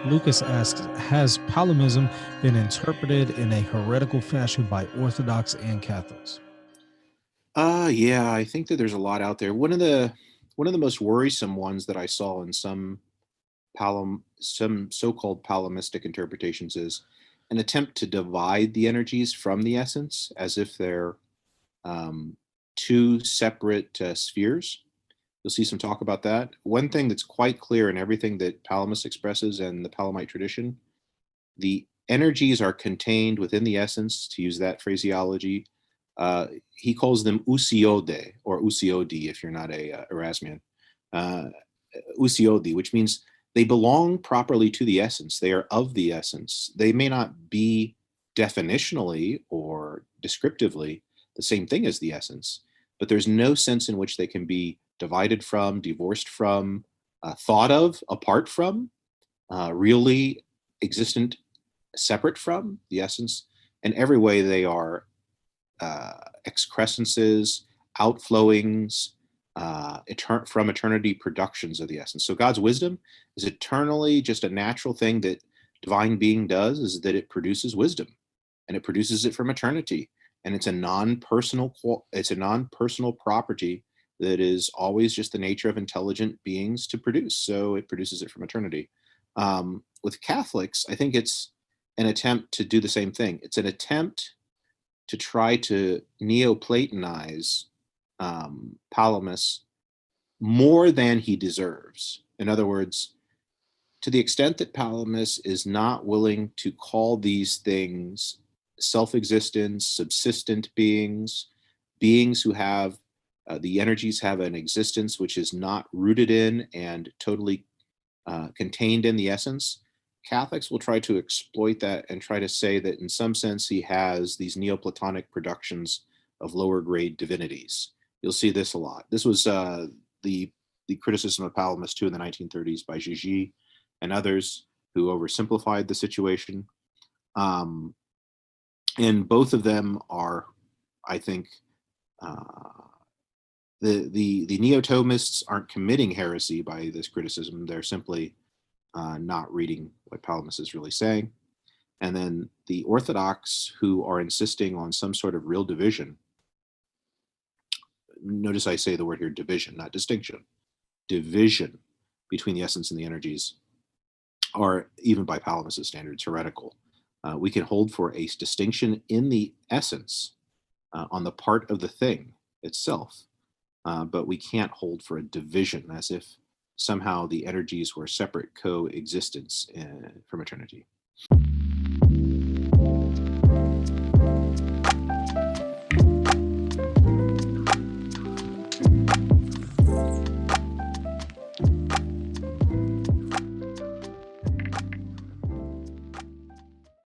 Lucas asks, has Palamism been interpreted in a heretical fashion by Orthodox and Catholics? Yeah, I think that there's a lot out there. One of the most worrisome ones that I saw in some so-called Palamistic interpretations is an attempt to divide the energies from the essence as if they're um, two separate spheres. You'll see some talk about that. One thing that's quite clear in everything that Palamas expresses and the Palamite tradition, the energies are contained within the essence, to use that phraseology. He calls them usiode, or usiodi if you're not a Erasmian. Uh, usiodi, which means they belong properly to the essence. They are of the essence. They may not be definitionally or descriptively the same thing as the essence, but there's no sense in which they can be divided from, divorced from, thought of, apart from, really existent separate from the essence. In every way, they are excrescences, outflowings, from eternity productions of the essence. So God's wisdom is eternally just a natural thing that divine being does, is that it produces wisdom, and it produces it from eternity. And it's a non-personal property that is always just the nature of intelligent beings to produce. So it produces it from eternity. With Catholics, I think it's an attempt to do the same thing. It's an attempt to try to Neoplatonize Palamas more than he deserves. In other words, to the extent that Palamas is not willing to call these things self-existent, subsistent beings, beings who have the energies have an existence which is not rooted in and totally contained in the essence, Catholics will try to exploit that and try to say that in some sense he has these Neoplatonic productions of lower grade divinities. You'll see this a lot. This was the the criticism of Palamas too in the 1930s by Gigi and others who oversimplified the situation. Um, and both of them are, I think, uh, the Neo-Thomists aren't committing heresy by this criticism. They're simply not reading what Palamas is really saying. And then the Orthodox, who are insisting on some sort of real division, notice I say the word here division, not distinction, division between the essence and the energies, are, even by Palamas' standards, heretical. We can hold for a distinction in the essence on the part of the thing itself, but we can't hold for a division as if somehow the energies were separate coexistence from eternity.